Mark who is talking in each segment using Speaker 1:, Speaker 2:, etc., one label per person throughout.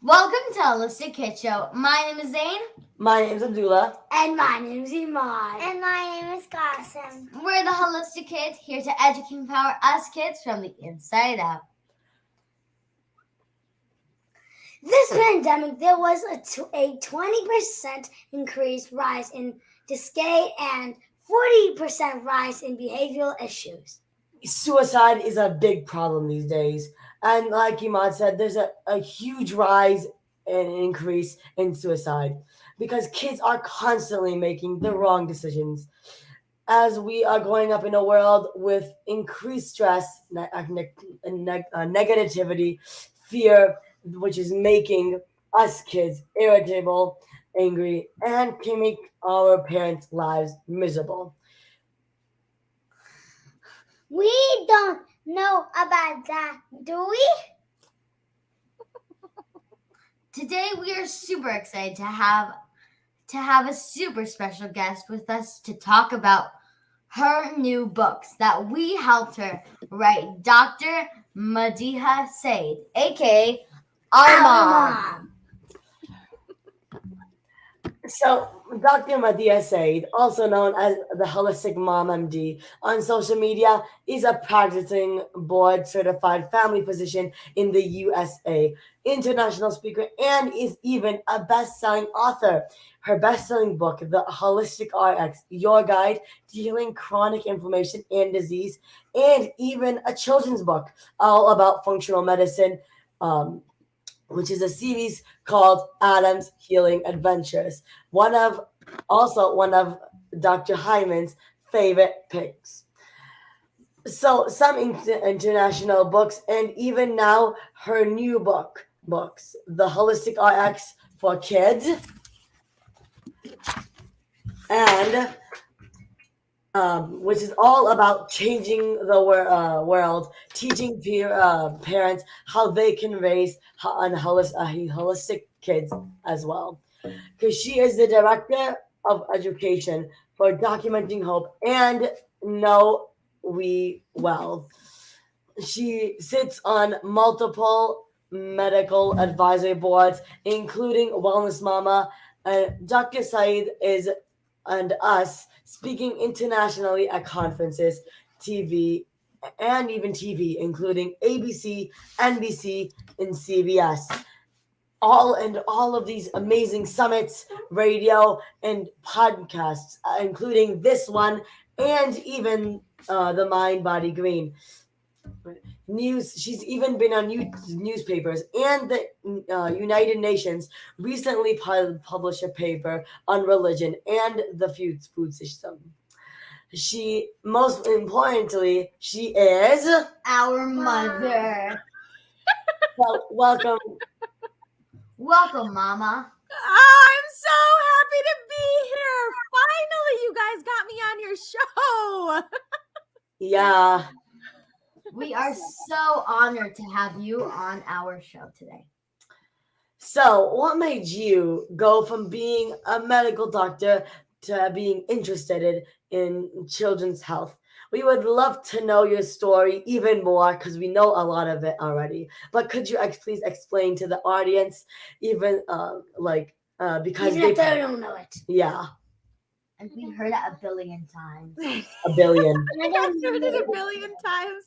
Speaker 1: Welcome to Holistic Kid Show. My name is Zane.
Speaker 2: My name's Abdullah.
Speaker 3: And my name's Iman.
Speaker 4: And my name is Qasim.
Speaker 1: We're the Holistic Kids, here to educate and empower us kids from the inside out.
Speaker 3: This pandemic, there was a 20% rise in disgate and 40% rise in behavioral issues.
Speaker 2: Suicide is a big problem these days. And like Iman said, there's a huge rise and increase in suicide because kids are constantly making the wrong decisions. As we are growing up in a world with increased stress, negativity, fear, which is making us kids irritable, angry, and can make our parents' lives miserable.
Speaker 4: We don't know about that, do we?
Speaker 1: Today we are super excited to have a super special guest with us to talk about her new books that we helped her write. Dr. Madiha Saeed, aka our mom.
Speaker 2: So, Dr. Madiha Saeed, also known as the Holistic Mom MD, on social media is a practicing board certified family physician in the USA, international speaker, and is even a best selling author. Her best selling book, The Holistic RX, Your Guide to Healing Chronic Inflammation and Disease, and even a children's book all about functional medicine. Which is a series called Adam's Healing Adventures. One of Dr. Hyman's favorite picks. So some international books, and even now her new books, The Holistic RX for Kids, and which is all about changing the world, teaching parents how they can raise holistic kids as well. Because she is the director of education for Documenting Hope and Know We Well. She sits on multiple medical advisory boards, including Wellness Mama. Dr. Saeed is and us speaking internationally at conferences, TV, and even TV, including ABC, NBC, and CBS. All of these amazing summits, radio, and podcasts, including this one, and even the Mind Body Green news. She's even been on newspapers, and the United Nations recently published a paper on religion and the food system. She, most importantly, she is
Speaker 1: Our mother.
Speaker 2: well, welcome.
Speaker 1: Welcome, Mama.
Speaker 5: Oh, I'm so happy to be here. Finally, you guys got me on your show.
Speaker 2: Yeah.
Speaker 1: We are so honored to have you on our show today.
Speaker 2: So, what made you go from being a medical doctor to being interested in children's health? We would love to know your story even more because we know a lot of it already. But could you please explain to the audience, even because
Speaker 3: Even if they don't know it.
Speaker 2: Yeah,
Speaker 1: And we heard it a billion times.
Speaker 2: a billion.
Speaker 5: I got heard it a billion times.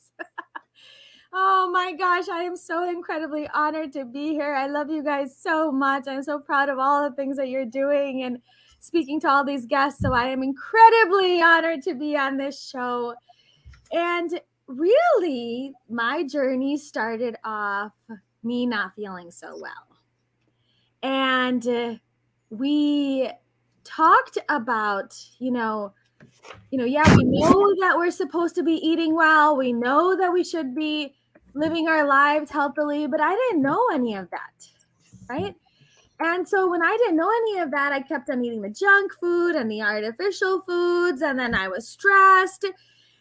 Speaker 5: Oh my gosh, I am so incredibly honored to be here. I love you guys so much. I'm so proud of all the things that you're doing and speaking to all these guests. So I am incredibly honored to be on this show. And really, my journey started off me not feeling so well. And we talked about, we know that we're supposed to be eating well. We know that we should be living our lives healthily, but I didn't know any of that, right? And so when I didn't know any of that, I kept on eating the junk food and the artificial foods, and then I was stressed,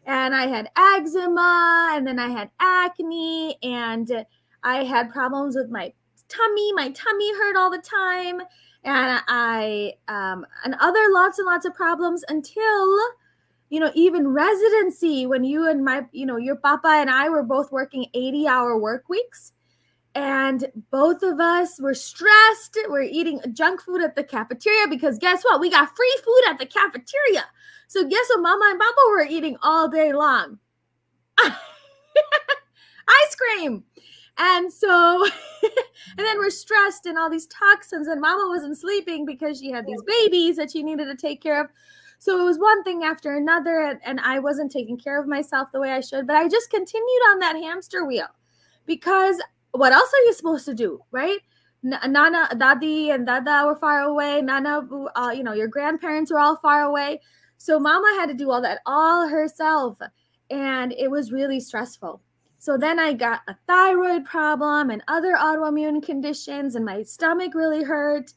Speaker 5: and I had eczema, and then I had acne, and I had problems with my tummy. My tummy hurt all the time, and and other lots and lots of problems until even residency, when you and your papa and I were both working 80-hour work weeks. And both of us were stressed. We're eating junk food at the cafeteria because guess what? We got free food at the cafeteria. So guess what Mama and Papa were eating all day long? Ice cream. And so, and then we're stressed and all these toxins, and Mama wasn't sleeping because she had these babies that she needed to take care of. So it was one thing after another, and I wasn't taking care of myself the way I should, but I just continued on that hamster wheel because what else are you supposed to do, right? Nana, Dadi, and Dada were far away. Nana, your grandparents were all far away. So Mama had to do all that all herself, and it was really stressful. So then I got a thyroid problem and other autoimmune conditions, and my stomach really hurt,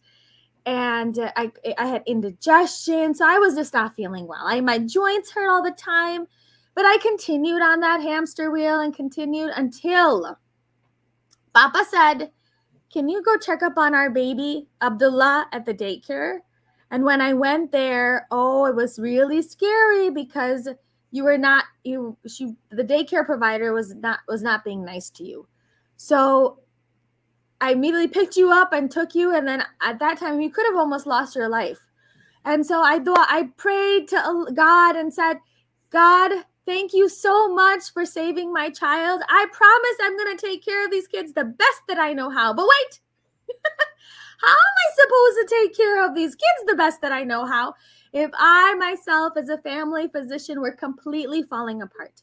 Speaker 5: and I had indigestion. So I was just not feeling well. My joints hurt all the time, but I continued on that hamster wheel and continued until Papa said, "Can you go check up on our baby, Abdullah, at the daycare?" And when I went there, it was really scary because the daycare provider was not being nice to you. So I immediately picked you up and took you. And then at that time, you could have almost lost your life. And so I prayed to God and said, "God, thank you so much for saving my child. I promise I'm going to take care of these kids the best that I know how." But wait, how am I supposed to take care of these kids the best that I know how if I myself as a family physician were completely falling apart?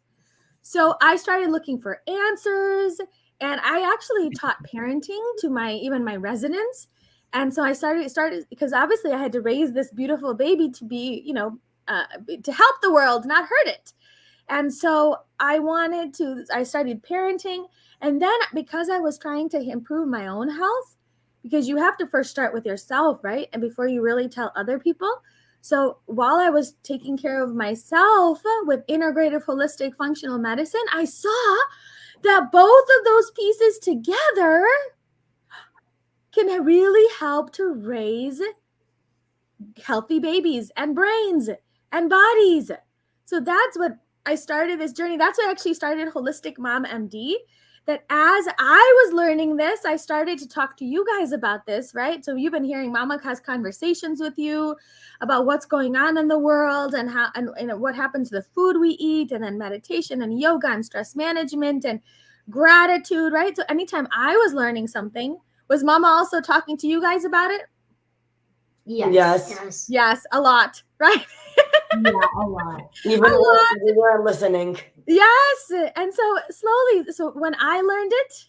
Speaker 5: So I started looking for answers, and I actually taught parenting to even my residents. And so I started because obviously I had to raise this beautiful baby to be, to help the world, not hurt it. And so I started parenting. And then because I was trying to improve my own health, because you have to first start with yourself, right? And before you really tell other people. So while I was taking care of myself with integrative holistic functional medicine, I saw that both of those pieces together can really help to raise healthy babies and brains and bodies. So that's what I started this journey. That's what actually started Holistic Mom MD. That as I was learning this, I started to talk to you guys about this, right? So you've been hearing Mama has conversations with you about what's going on in the world and how and what happens to the food we eat, and then meditation and yoga and stress management and gratitude, right? So anytime I was learning something, was Mama also talking to you guys about it? Yes, a lot, right?
Speaker 1: Yeah, a lot.
Speaker 2: Even when we were listening.
Speaker 5: Yes. And so slowly, so when I learned it,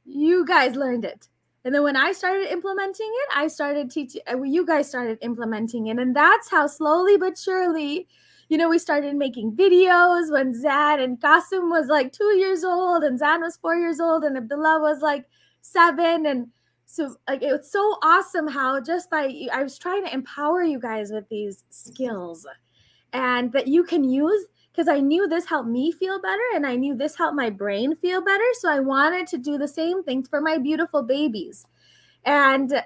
Speaker 5: you guys learned it. And then when I started implementing it, I started teaching, you guys started implementing it. And that's how slowly but surely, we started making videos when Zad and Qasim was like 2 years old, and Zad was 4 years old, and Abdullah was like 7. And so like, it was so awesome how I was trying to empower you guys with these skills and that you can use, because I knew this helped me feel better, and I knew this helped my brain feel better. So I wanted to do the same thing for my beautiful babies. And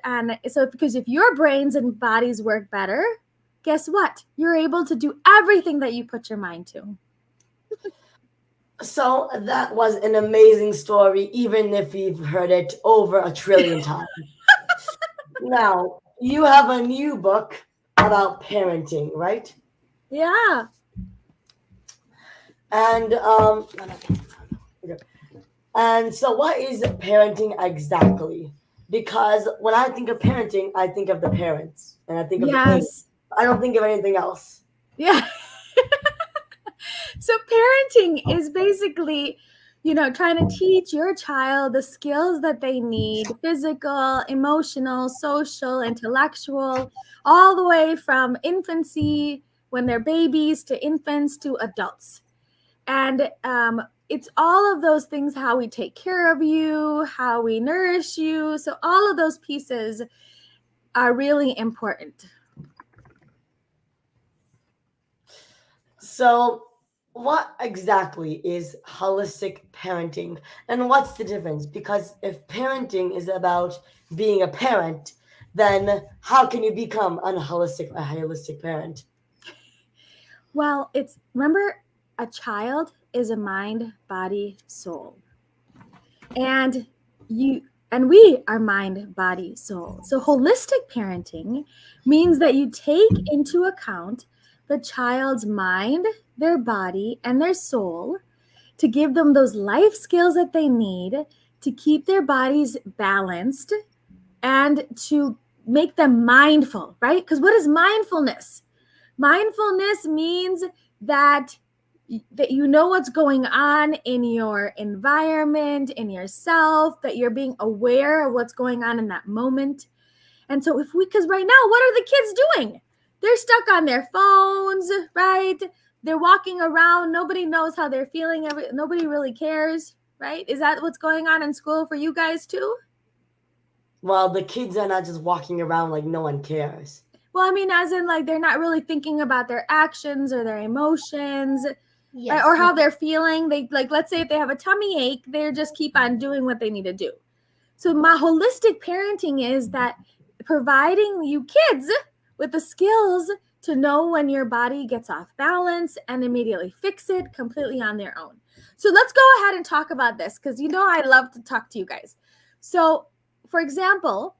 Speaker 5: so because if your brains and bodies work better, guess what? You're able to do everything that you put your mind to.
Speaker 2: So that was an amazing story, even if we've heard it over 1 trillion times. Now, you have a new book about parenting, right?
Speaker 5: Yeah.
Speaker 2: And so what is parenting exactly? Because when I think of parenting, I think of the parents, and I think of the kids. I don't think of anything else.
Speaker 5: Yeah. So parenting is basically, trying to teach your child the skills that they need: physical, emotional, social, intellectual, all the way from infancy, when they're babies, to infants, to adults. And it's all of those things: how we take care of you, how we nourish you. So all of those pieces are really important.
Speaker 2: So what exactly is holistic parenting, and what's the difference? Because if parenting is about being a parent, then how can you become a holistic parent?
Speaker 5: Well, remember, a child is a mind, body, soul. And we are mind, body, soul. So holistic parenting means that you take into account the child's mind, their body, and their soul to give them those life skills that they need to keep their bodies balanced and to make them mindful, right? Because what is mindfulness? Mindfulness means that you know what's going on in your environment, in yourself, that you're being aware of what's going on in that moment. And so because right now, what are the kids doing? They're stuck on their phones, right? They're walking around. Nobody knows how they're feeling. Nobody really cares, right? Is that what's going on in school for you guys too?
Speaker 2: Well, the kids are not just walking around like no one cares.
Speaker 5: Well, I mean, as in like they're not really thinking about their actions or their emotions.
Speaker 1: Yes.
Speaker 5: Or how they're feeling. They like, let's say if they have a tummy ache, they just keep on doing what they need to do. So my holistic parenting is that providing you kids with the skills to know when your body gets off balance and immediately fix it completely on their own. So let's go ahead and talk about this because I love to talk to you guys. So for example,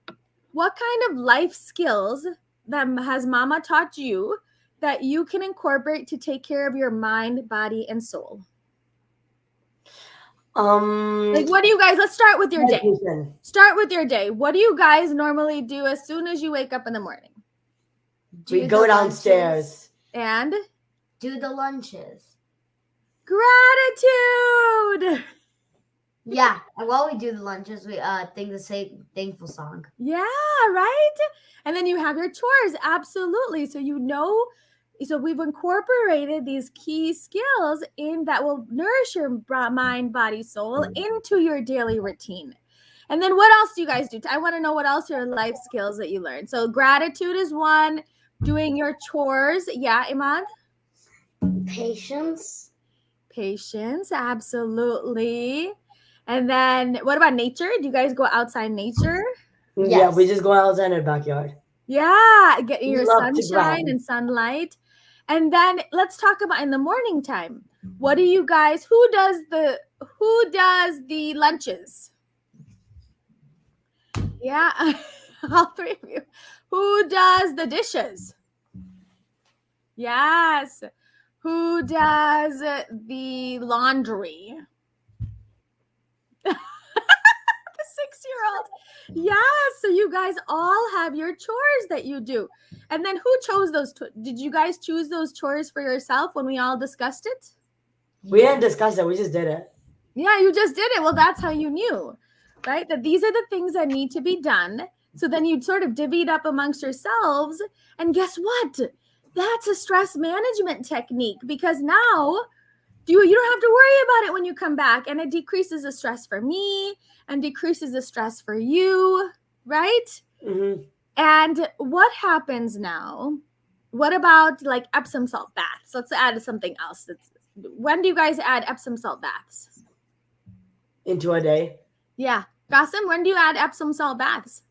Speaker 5: what kind of life skills that has mama taught you that you can incorporate to take care of your mind, body, and soul? Like, what do you guys, let's start with your day. Start with your day. What do you guys normally do as soon as you wake up in the morning?
Speaker 2: We go downstairs.
Speaker 5: And?
Speaker 1: Do the lunches.
Speaker 5: Gratitude.
Speaker 1: Yeah, and while we do the lunches, we sing the thankful song.
Speaker 5: Yeah, right? And then you have your chores, absolutely. So we've incorporated these key skills in that will nourish your mind, body, soul into your daily routine. And then what else do you guys do? I want to know what else are life skills that you learn. So gratitude is one, doing your chores. Yeah, Imad?
Speaker 3: Patience.
Speaker 5: Patience, absolutely. And then what about nature? Do you guys go outside nature?
Speaker 2: Yes. Yeah, we just go outside in the backyard.
Speaker 5: Yeah, get your sunshine and sunlight. And then let's talk about in the morning time. What do you guys, who does the lunches? Yeah, all three of you. Who does the dishes? Yes. Who does the laundry? The 6-year-old. Yeah, so you guys all have your chores that you do. And then who chose those? Did you guys choose those chores for yourself when we all discussed it?
Speaker 2: We didn't discuss it. We just did it.
Speaker 5: Yeah, you just did it. Well, that's how you knew, right? That these are the things that need to be done. So then you'd sort of divvied up amongst yourselves. And guess what? That's a stress management technique because now you don't have to worry about it when you come back. And it decreases the stress for me and decreases the stress for you, right?
Speaker 2: Mm-hmm.
Speaker 5: And what happens now? What about like Epsom salt baths? Let's add something else. When do you guys add Epsom salt baths?
Speaker 2: Into a day.
Speaker 5: Yeah. Qasim, when do you add Epsom salt baths?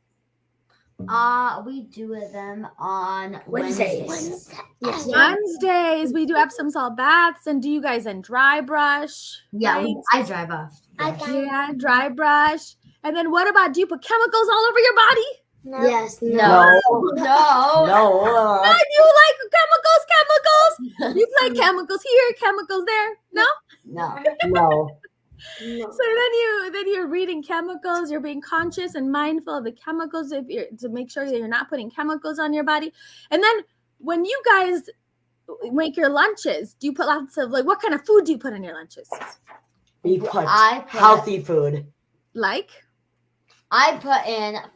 Speaker 1: We do them on Wednesdays.
Speaker 5: Yes. Wednesdays we do Epsom salt baths. And do you guys then dry brush?
Speaker 1: Yeah,
Speaker 5: right?
Speaker 1: I dry brush.
Speaker 5: Yeah, dry brush. And then what about, do you put chemicals all over your body?
Speaker 3: No. Yes.
Speaker 1: No.
Speaker 2: No.
Speaker 5: No, you like chemicals. You like chemicals here, chemicals there. No?
Speaker 2: No.
Speaker 5: So then you're reading chemicals. You're being conscious and mindful of the chemicals to make sure that you're not putting chemicals on your body. And then when you guys make your lunches, do you put lots of what kind of food do you put in your lunches?
Speaker 2: We put healthy food.
Speaker 5: Like?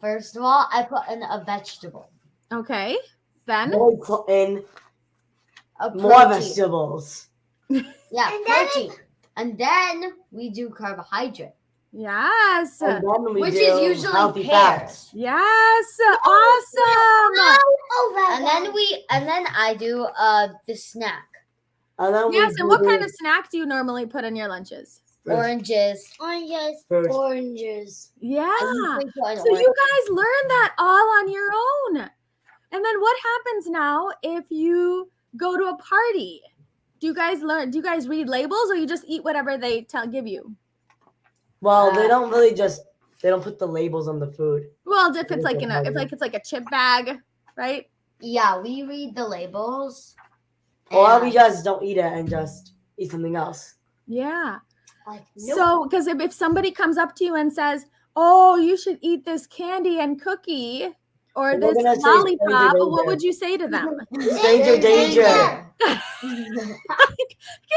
Speaker 1: First of all, I put in a vegetable.
Speaker 5: Okay. Then?
Speaker 2: We put in more vegetables.
Speaker 1: Yeah, protein. And then we do carbohydrate.
Speaker 5: Yes.
Speaker 2: And then
Speaker 1: which is usually pears.
Speaker 2: Fats.
Speaker 5: Yes. Awesome.
Speaker 1: And then I do the snack.
Speaker 5: Yes, and what kind of snack do you normally put in your lunches?
Speaker 1: Oranges.
Speaker 3: Oranges.
Speaker 5: Yeah. So you guys learn that all on your own. And then what happens now if you go to a party? Do you guys read labels or you just eat whatever they give you?
Speaker 2: Well, they don't really just They don't put the labels on the food.
Speaker 5: Well, if it's like it's like a chip bag, right?
Speaker 1: Yeah, we read the labels.
Speaker 2: Or we just don't eat it and just eat something else.
Speaker 5: Yeah.
Speaker 3: Like,
Speaker 5: So, because if somebody comes up to you and says, "Oh, you should eat this candy and cookie or
Speaker 2: We're
Speaker 5: this
Speaker 2: gonna say
Speaker 5: lollipop,"
Speaker 2: stranger
Speaker 5: what
Speaker 2: danger.
Speaker 5: would you say to them?
Speaker 2: Stranger danger.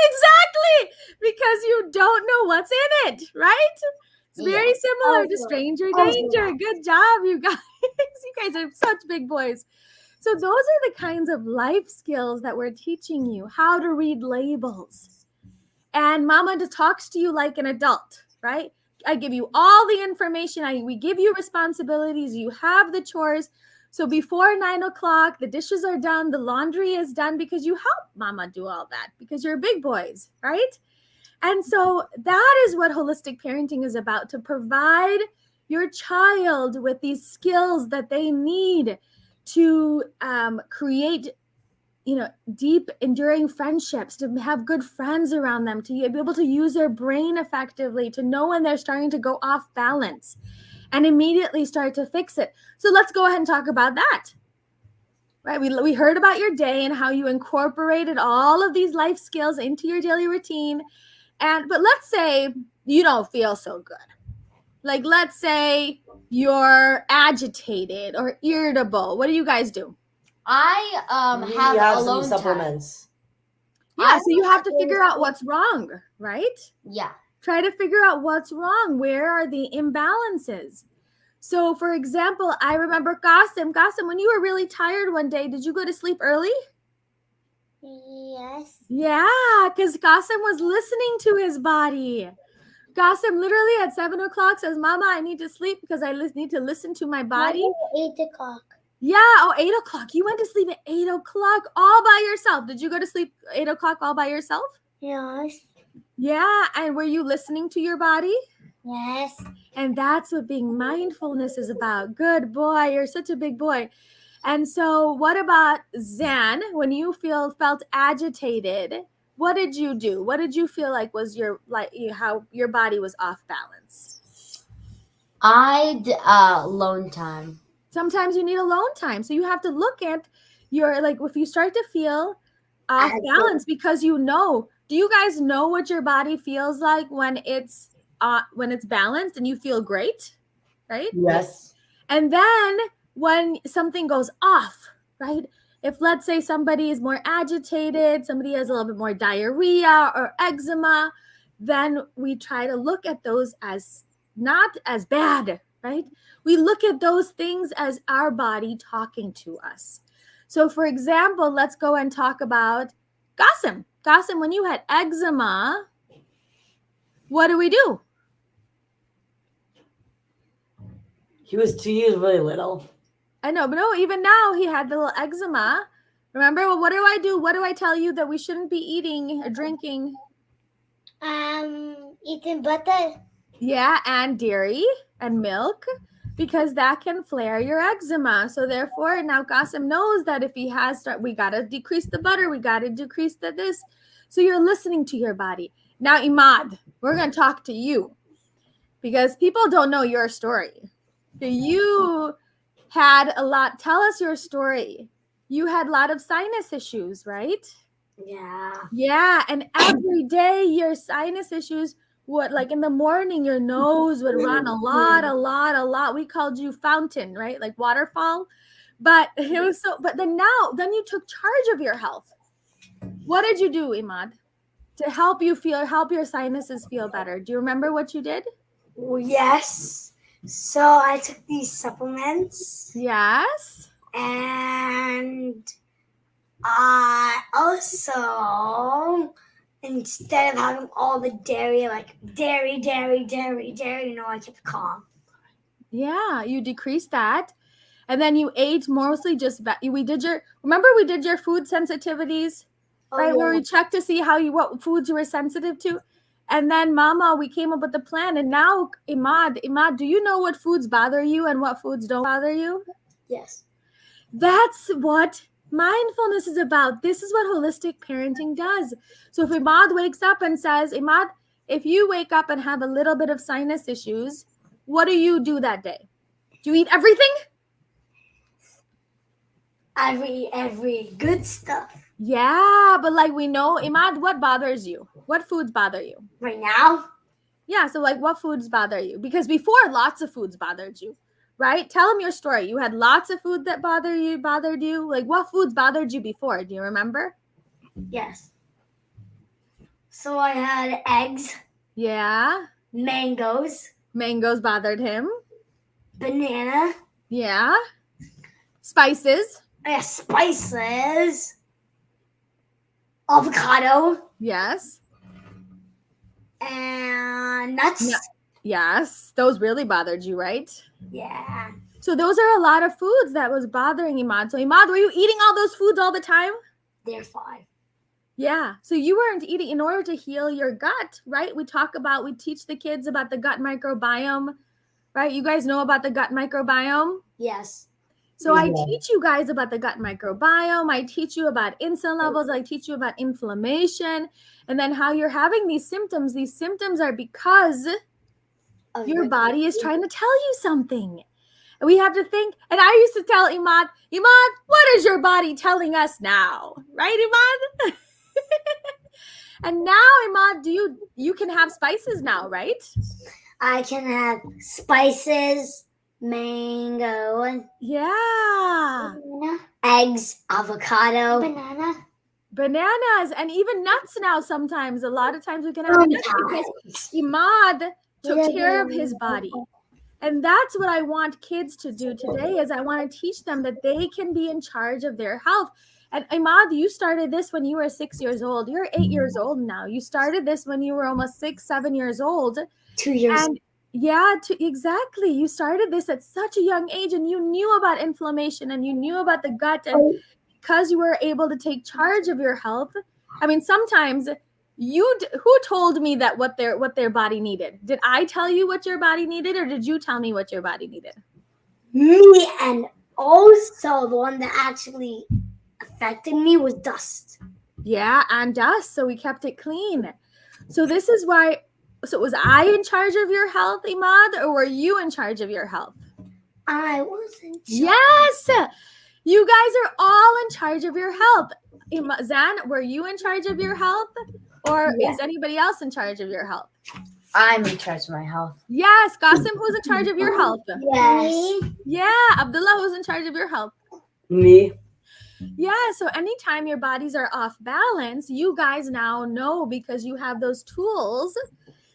Speaker 5: Exactly, because you don't know what's in it, right? It's very similar to stranger danger. Good job, you guys. You guys are such big boys. So those are the kinds of life skills that we're teaching you, how to read labels. And mama just talks to you like an adult, right? I give you all the information. We give you responsibilities. You have the chores. So before 9 o'clock, the dishes are done, the laundry is done, because you help mama do all that, because you're big boys, right? And so that is what holistic parenting is about, to provide your child with these skills that they need to create, deep, enduring friendships, to have good friends around them, to be able to use their brain effectively, to know when they're starting to go off balance and immediately start to fix it. So let's go ahead and talk about that. Right? We heard about your day and how you incorporated all of these life skills into your daily routine. But let's say you don't feel so good. Like, let's say you're agitated or irritable. What do you guys do?
Speaker 1: I
Speaker 2: We
Speaker 1: have
Speaker 2: have
Speaker 1: alone
Speaker 2: some supplements.
Speaker 5: Yeah, so you have to figure out what's wrong, right?
Speaker 1: Yeah.
Speaker 5: Try to figure out what's wrong. Where are the imbalances? So, for example, I remember Qasim, when you were really tired one day, did you go to sleep early?
Speaker 4: Yes.
Speaker 5: Yeah, because Qasim was listening to his body. Qasim literally at 7 o'clock says, Mama, I need to sleep because I need to listen to my body.
Speaker 4: 8 o'clock.
Speaker 5: Yeah, 8 o'clock. You went to sleep at 8 o'clock all by yourself. Did you go to sleep 8 o'clock all by yourself?
Speaker 4: Yes.
Speaker 5: Yeah, and were you listening to your body?
Speaker 4: Yes.
Speaker 5: And that's what being mindfulness is about. Good boy. You're such a big boy. And so what about Zan? When you felt agitated, what did you do? What did you feel like was how your body was off balance?
Speaker 1: Alone time.
Speaker 5: Sometimes you need alone time. So you have to look at if you start to feel off balance, because do you guys know what your body feels like when it's balanced and you feel great, right?
Speaker 2: Yes.
Speaker 5: And then when something goes off, right? If, let's say, somebody is more agitated, somebody has a little bit more diarrhea or eczema, then we try to look at those as not as bad, right? We look at those things as our body talking to us. So, for example, let's go and talk about Qasim. Qasim, when you had eczema, what do we do?
Speaker 2: He was really little.
Speaker 5: I know, but no, even now he had the little eczema. Remember, well, what do I do? What do I tell you that we shouldn't be eating or drinking?
Speaker 4: Eating butter.
Speaker 5: Yeah, and dairy and milk, because that can flare your eczema. So therefore, now Qasim knows that if he has, we got to decrease the butter, we got to decrease this. So you're listening to your body. Now, Imad, we're going to talk to you, because people don't know your story. You had tell us your story. You had a lot of sinus issues, right?
Speaker 3: Yeah.
Speaker 5: Yeah, and every day your sinus issues would, like in the morning, your nose would run a lot. We called you fountain, right? Like waterfall. But it was but then you took charge of your health. What did you do, Imad, to help your sinuses feel better? Do you remember what you did?
Speaker 3: Well, yes. So I took these supplements.
Speaker 5: Yes.
Speaker 3: And I also, instead of having all the dairy, like dairy, I kept calm.
Speaker 5: Yeah, you decreased that. And then you ate mostly we did your food sensitivities, right?
Speaker 3: Yeah.
Speaker 5: Where we checked to see what foods you were sensitive to. And then Mama, we came up with the plan. And now, Imad, do you know what foods bother you and what foods don't bother you?
Speaker 3: Yes.
Speaker 5: That's what mindfulness is about. This is what holistic parenting does. So if Imad wakes up and says, Imad, if you wake up and have a little bit of sinus issues, what do you do that day? Do you eat everything?
Speaker 3: Every good stuff.
Speaker 5: Yeah, but like we know, Imad, what bothers you? What foods bother you?
Speaker 3: Right now,
Speaker 5: Yeah, so like what foods bother you? Because before lots of foods bothered you, right? Tell them your story. You had lots of food that bothered you. Like what foods bothered you before? Do you remember?
Speaker 3: yes. So I had eggs,
Speaker 5: Yeah.
Speaker 3: mangoes,
Speaker 5: Mangoes bothered him.
Speaker 3: banana,
Speaker 5: Yeah. Spices.
Speaker 3: spices, avocado,
Speaker 5: Yes.
Speaker 3: and nuts.
Speaker 5: Yeah. Yes. Those really bothered you, right?
Speaker 3: Yeah.
Speaker 5: So those are a lot of foods that was bothering Imad. So Imad, were you eating all those foods all the time?
Speaker 3: They're 5.
Speaker 5: Yeah. So you weren't eating in order to heal your gut, right? We teach the kids about the gut microbiome, right? You guys know about the gut microbiome?
Speaker 3: Yes.
Speaker 5: So I
Speaker 2: Yeah.
Speaker 5: teach you guys about the gut microbiome. I teach you about insulin levels. I teach you about inflammation and then how you're having these symptoms. These symptoms are because your body is trying to tell you something. And we have to think. And I used to tell Imad, what is your body telling us now? Right, Imad? And now, Imad, you can have spices now, right?
Speaker 3: I can have spices, mango,
Speaker 5: Yeah.
Speaker 3: eggs, avocado,
Speaker 5: Bananas and even nuts now sometimes. A lot of times we can have nuts because Imad took care of his body. And that's what I want kids to do today is I want to teach them that they can be in charge of their health. And Imad, you started this when you were 6 years old. You're 8 years old now. You started this when you were almost 6, 7 years old.
Speaker 3: 2 years.
Speaker 5: And yeah, exactly. You started this at such a young age and you knew about inflammation and you knew about the gut. And because you were able to take charge of your health, I mean, sometimes who told me that what their body needed? Did I tell you what your body needed or did you tell me what your body needed?
Speaker 3: Me, and also the one that actually affected me was dust.
Speaker 5: Yeah, and dust. So we kept it clean. So this is why. So was I in charge of your health, Imad, or were you in charge of your health?
Speaker 3: I wasn't.
Speaker 5: Yes, you guys are all in charge of your health. Zan, were you in charge of your health, or is anybody else in charge of your health?
Speaker 1: I'm in charge of my health.
Speaker 5: Yes, Qasim, who's in charge of your health?
Speaker 3: Yes.
Speaker 5: Yeah, Abdullah, who's in charge of your health?
Speaker 2: Me.
Speaker 5: Yeah, so anytime your bodies are off balance, you guys now know because you have those tools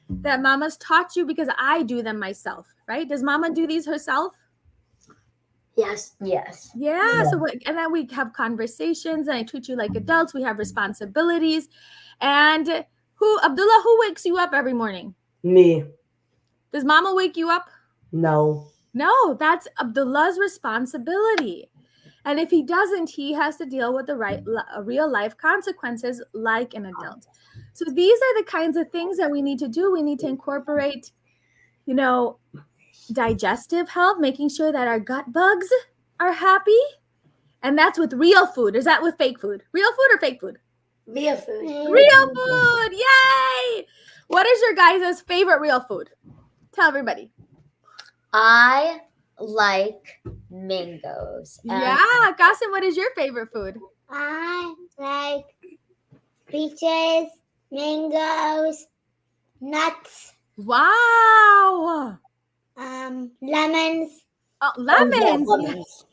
Speaker 5: that Mama's taught you because I do them myself, right? Does Mama do these herself?
Speaker 3: Yes.
Speaker 1: Yes.
Speaker 5: Yeah. So and then we have conversations and I treat you like adults. We have responsibilities. And Abdullah, who wakes you up every morning?
Speaker 2: Me.
Speaker 5: Does Mama wake you up?
Speaker 2: No.
Speaker 5: No, that's Abdullah's responsibility. And if he doesn't, he has to deal with the real life consequences like an adult. So these are the kinds of things that we need to do. We need to incorporate, digestive health, making sure that our gut bugs are happy. And that's with real food. Or is that with fake food? Real food or fake food?
Speaker 3: Real food.
Speaker 5: Real food. Yay! What is your guys' favorite real food? Tell everybody.
Speaker 1: I like mangoes.
Speaker 5: Yeah. Qasim, what is your favorite food?
Speaker 4: I like peaches, mangoes, nuts,
Speaker 5: Wow.
Speaker 4: lemons.
Speaker 5: Oh, lemons.
Speaker 2: Lemons.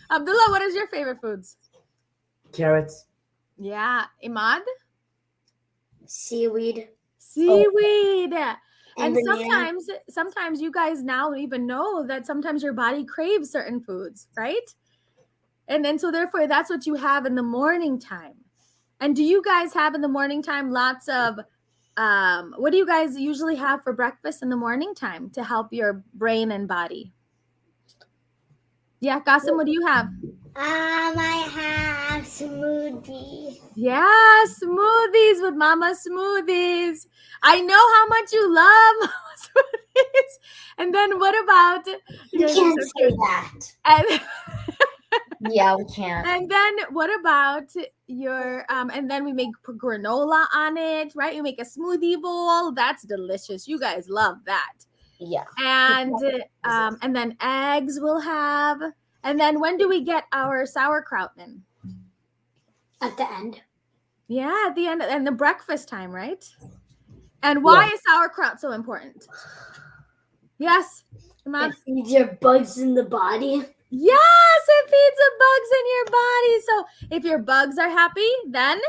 Speaker 5: Abdullah, what is your favorite foods?
Speaker 2: Carrots.
Speaker 5: Yeah. Imad?
Speaker 3: Seaweed.
Speaker 5: Seaweed. And
Speaker 3: banana.
Speaker 5: sometimes you guys now even know that sometimes your body craves certain foods, right? And then so therefore that's what you have in the morning time. And do you guys have in the morning time lots of what do you guys usually have for breakfast in the morning time to help your brain and body? Yeah, Qasim, what do you have?
Speaker 4: I have smoothie.
Speaker 5: Yeah, smoothies with Mama Smoothies. I know how much you love Mama Smoothies. And then what about
Speaker 3: You can't say that.
Speaker 5: and,
Speaker 1: Yeah, we can't.
Speaker 5: and then what about your and then we make granola on it, right? You make a smoothie bowl. That's delicious. You guys love that.
Speaker 1: Yeah.
Speaker 5: And then eggs we'll have. And then when do we get our sauerkraut in?
Speaker 3: At the end.
Speaker 5: Yeah, at the end and the breakfast time, right? And why is sauerkraut so important? Yes, come on.
Speaker 3: It feeds your bugs in the body.
Speaker 5: Yes, it feeds the bugs in your body. So if your bugs are happy, then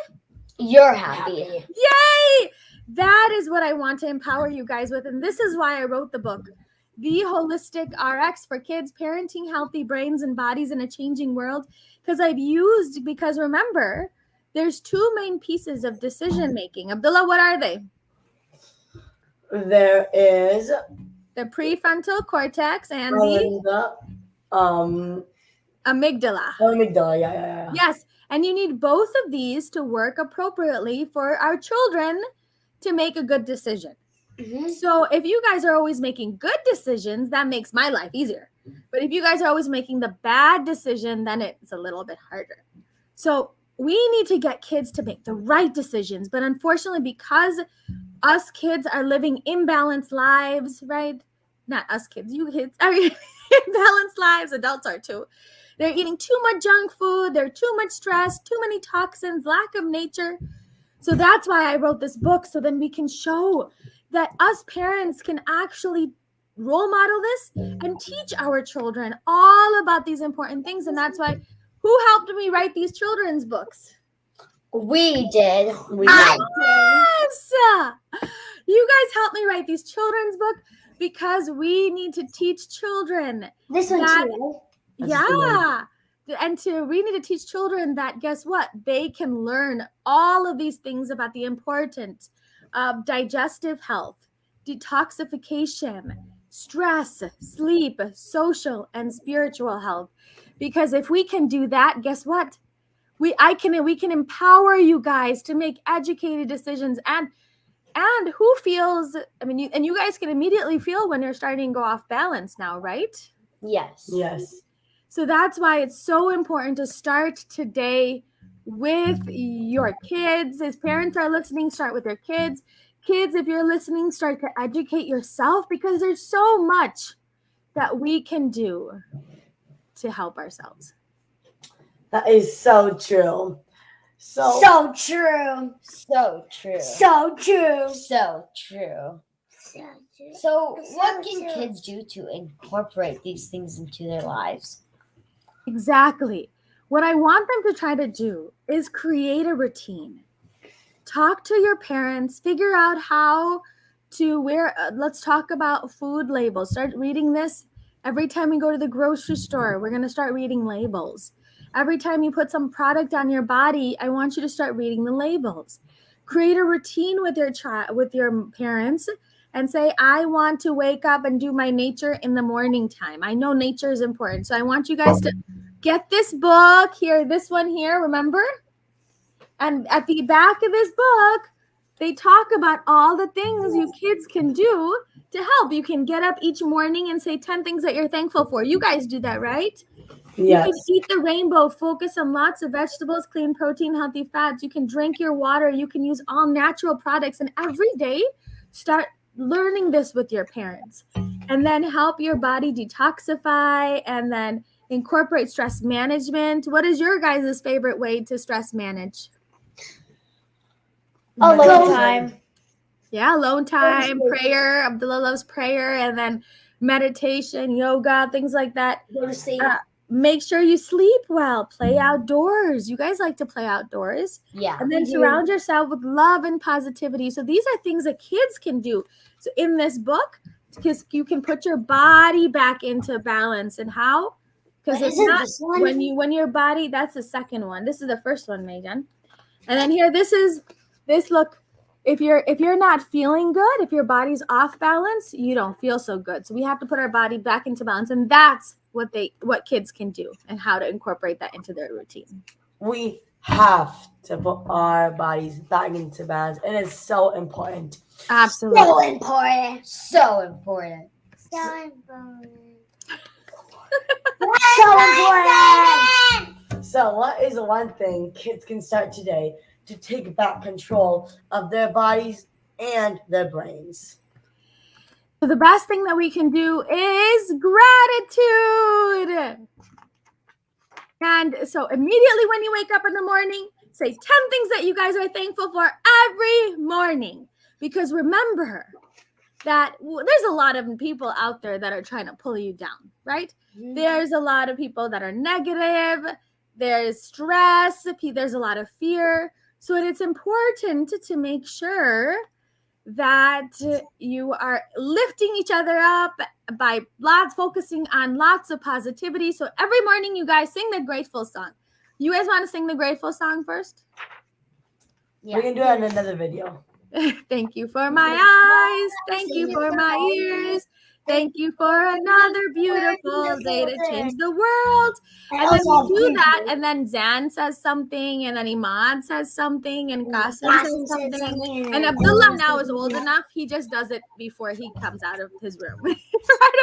Speaker 1: You're happy.
Speaker 5: yay! That is what I want to empower you guys with. And this is why I wrote the book, The Holistic RX for Kids, Parenting Healthy Brains and Bodies in a Changing World. Because remember, there's two main pieces of decision making. Abdullah, what are they?
Speaker 2: There is
Speaker 5: The prefrontal cortex and
Speaker 2: the
Speaker 5: amygdala.
Speaker 2: amygdala. Yeah.
Speaker 5: Yes, and you need both of these to work appropriately for our children to make a good decision.
Speaker 3: Mm-hmm.
Speaker 5: So if you guys are always making good decisions, that makes my life easier. But if you guys are always making the bad decision, then it's a little bit harder. So we need to get kids to make the right decisions. But unfortunately, because us kids are living imbalanced lives, right? Not us kids, you kids are imbalanced lives. Adults are too. They're eating too much junk food. They're too much stress, too many toxins, lack of nature. So that's why I wrote this book, so then we can show that us parents can actually role model this and teach our children all about these important things. And that's why, who helped me write these children's books?
Speaker 1: We did.
Speaker 5: Yes! You guys helped me write these children's book because we need to teach children.
Speaker 3: This one too, right?
Speaker 5: Yeah. We need to teach children that, guess what? They can learn all of these things about the importance of digestive health, detoxification, stress, sleep, social, and spiritual health. Because if we can do that, guess what? We can empower you guys to make educated decisions. And who feels, you guys can immediately feel when you're starting to go off balance now, right?
Speaker 1: Yes.
Speaker 5: So that's why it's so important to start today with your kids. As parents are listening, start with your kids. Kids, if you're listening, start to educate yourself, because there's so much that we can do to help ourselves.
Speaker 2: That is so true.
Speaker 3: So true.
Speaker 1: So true.
Speaker 3: So true.
Speaker 1: So true. So what can kids do to incorporate these things into their lives?
Speaker 5: Exactly. What I want them to try to do is create a routine. Talk to your parents, figure out how to let's talk about food labels. Start reading this. Every time we go to the grocery store, we're going to start reading labels. Every time you put some product on your body, I want you to start reading the labels. Create a routine with your parents and say, I want to wake up and do my nature in the morning time. I know nature is important. So I want you guys to get this book here, this one here, remember? And at the back of this book, they talk about all the things you kids can do to help. You can get up each morning and say 10 things that you're thankful for. You guys do that, right?
Speaker 2: Yes.
Speaker 5: You can eat the rainbow, focus on lots of vegetables, clean protein, healthy fats. You can drink your water. You can use all natural products. And every day, start learning this with your parents. And then help your body detoxify and then incorporate stress management. What is your guys' favorite way to stress manage?
Speaker 1: Alone time.
Speaker 5: Yeah, alone time, prayer. Abdullah loves prayer, and then meditation, yoga, things like that.
Speaker 3: Go to sleep.
Speaker 5: Make sure you sleep well. Play outdoors. You guys like to play outdoors.
Speaker 1: Yeah.
Speaker 5: And then surround yourself with love and positivity. So these are things that kids can do. So in this book, because you can put your body back into balance. And how? Because it's not when your body, that's the second one. This is the first one, Megan. And then here, this look. If you're not feeling good, if your body's off balance, you don't feel so good. So we have to put our body back into balance, and that's what kids can do and how to incorporate that into their routine.
Speaker 2: We have to put our bodies back into balance, and it's so important.
Speaker 5: Absolutely.
Speaker 3: So important.
Speaker 1: So important.
Speaker 4: So important.
Speaker 3: So important.
Speaker 2: So what is one thing kids can start today to take back control of their bodies and their brains?
Speaker 5: So the best thing that we can do is gratitude. And so immediately when you wake up in the morning, say 10 things that you guys are thankful for every morning. Because remember that there's a lot of people out there that are trying to pull you down, right? There's a lot of people that are negative. There's stress. There's a lot of fear. So it's important to make sure that you are lifting each other up by focusing on lots of positivity. So every morning you guys sing the grateful song. You guys want to sing the grateful song first?
Speaker 2: We can do it in another video.
Speaker 5: Thank you for my eyes. Thank you for my ears. Thank you for another beautiful day to change the world. And then we do that, and then Zan says something, and then Imad says something, and Qasim says something. And Abdullah now is old enough, he just does it before he comes out of his room. Right,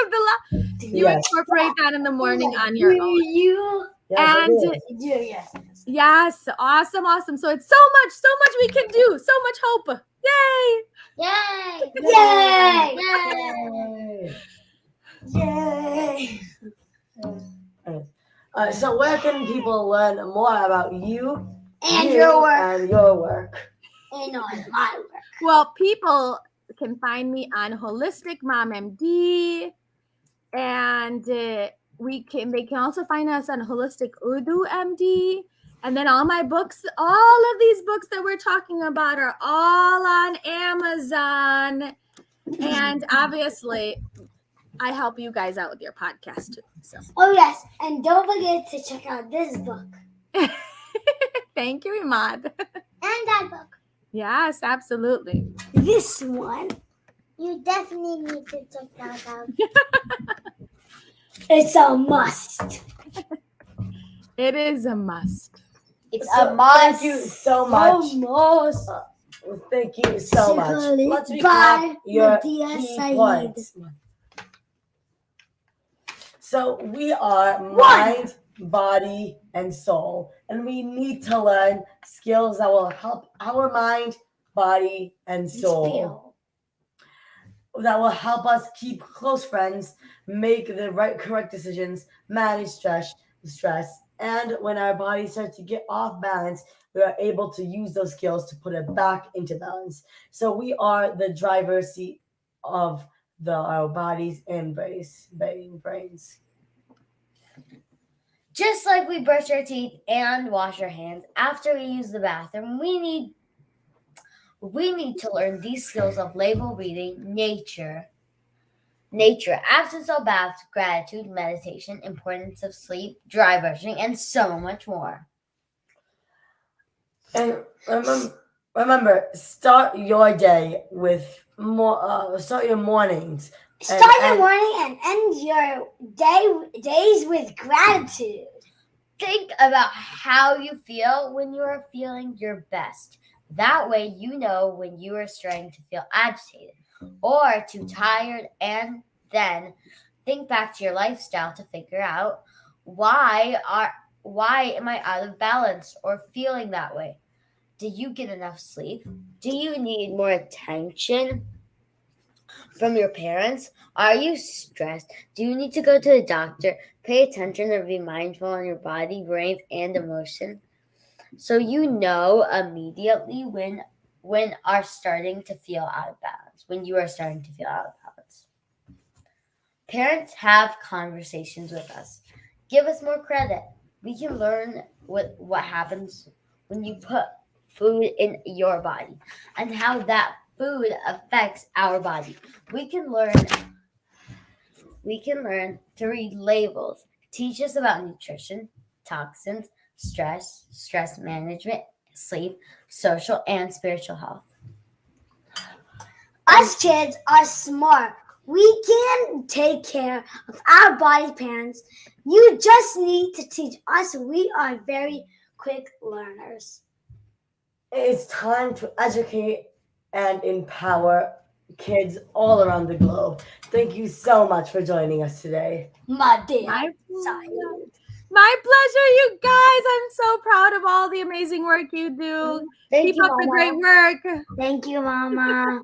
Speaker 5: Abdullah? You incorporate that in the morning on your own. Yes, awesome. So it's so much we can do, so much hope. Yay!
Speaker 4: Yay!
Speaker 3: Yay!
Speaker 2: So where can people learn more about you
Speaker 3: And your work.
Speaker 2: and your work?
Speaker 3: And on my work.
Speaker 5: Well, people can find me on Holistic Mom MD, and they can also find us on Holistic Urdu MD. And then all my books, all of these books that we're talking about are all on Amazon. And obviously, I help you guys out with your podcast too. So.
Speaker 3: Oh yes, and don't forget to check out this book.
Speaker 5: Thank you, Imad.
Speaker 4: And that book.
Speaker 5: Yes, absolutely.
Speaker 3: This one.
Speaker 4: You definitely need to check that out.
Speaker 3: It's a must.
Speaker 5: It is a must.
Speaker 1: It's a must.
Speaker 2: Thank you so much.
Speaker 3: Almost.
Speaker 2: Thank you so much. Let's
Speaker 3: Bye,
Speaker 2: recap your
Speaker 3: Madiha,
Speaker 2: key
Speaker 3: Saeed.
Speaker 2: points. So we are mind, body, and soul. And we need to learn skills that will help our mind, body, and soul. That will help us keep close friends, make the correct decisions, manage stress. And when our body starts to get off balance, we are able to use those skills to put it back into balance. So we are the driver's seat of our bodies and brains.
Speaker 1: Just like we brush our teeth and wash our hands after we use the bathroom, we need to learn these skills of label reading, nature, absence of baths, gratitude, meditation, importance of sleep, dry brushing, and so much more.
Speaker 2: And remember, start your day with more. Start your mornings.
Speaker 3: Start your morning and end your days with gratitude.
Speaker 1: Think about how you feel when you are feeling your best. That way you know when you are starting to feel agitated or too tired, and then think back to your lifestyle to figure out why am I out of balance or feeling that way? Did you get enough sleep? Do you need more attention from your parents? Are you stressed? Do you need to go to the doctor? Pay attention or be mindful on your body, brain, and emotion. So you know immediately when are starting to feel out of balance, when you are starting to feel out of balance. Parents, have conversations with us. Give us more credit. We can learn what happens when you put food in your body and how that food affects our body. We can learn to read labels, teach us about nutrition, toxins, stress management, sleep, social and spiritual health.
Speaker 3: Us kids are smart. We can take care of our body, parents. You just need to teach us. We are very quick learners.
Speaker 2: It's time to educate and empower kids all around the globe. Thank you so much for joining us today.
Speaker 3: Madiha.
Speaker 5: My pleasure, you guys. I'm so proud of all the amazing work you do. Keep up the great work.
Speaker 3: Thank you, Mama.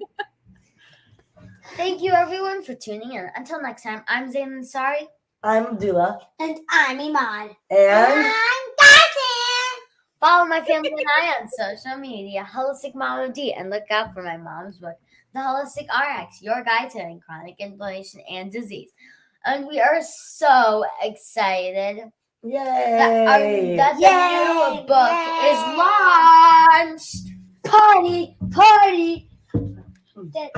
Speaker 1: Thank you, everyone, for tuning in. Until next time, I'm Zayn Ansari.
Speaker 2: I'm Abdullah.
Speaker 3: And I'm Iman.
Speaker 2: And
Speaker 4: I'm Dawson.
Speaker 1: Follow my family and I on social media, Holistic Mom of D, and look out for my mom's book, The Holistic RX, Your Guide to Ending Chronic Inflammation and Disease. And we are so excited
Speaker 2: yay!
Speaker 1: that the
Speaker 3: Yay!
Speaker 1: new book
Speaker 4: Yay!
Speaker 1: is launched.
Speaker 3: Party, party.
Speaker 1: Today,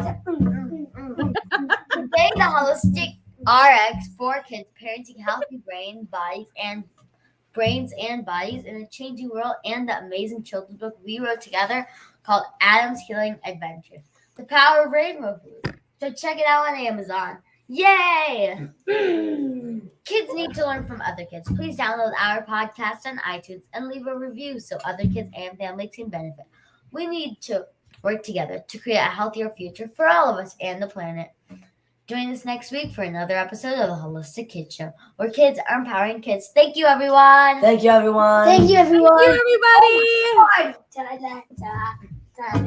Speaker 1: the Holistic RX for kids, parenting healthy brains and bodies in a changing world, and the amazing children's book we wrote together called Adam's Healing Adventures, The Power of Rainbow Food. So check it out on Amazon. Yay! Kids need to learn from other kids. Please download our podcast on iTunes and leave a review so other kids and families can benefit. We need to work together to create a healthier future for all of us and the planet. Join us next week for another episode of the Holistic Kids Show, where kids are empowering kids. Thank you, everyone.
Speaker 2: Thank you, everyone.
Speaker 3: Thank you, everyone.
Speaker 5: Thank you, everybody.
Speaker 3: Da, da, da, da, da.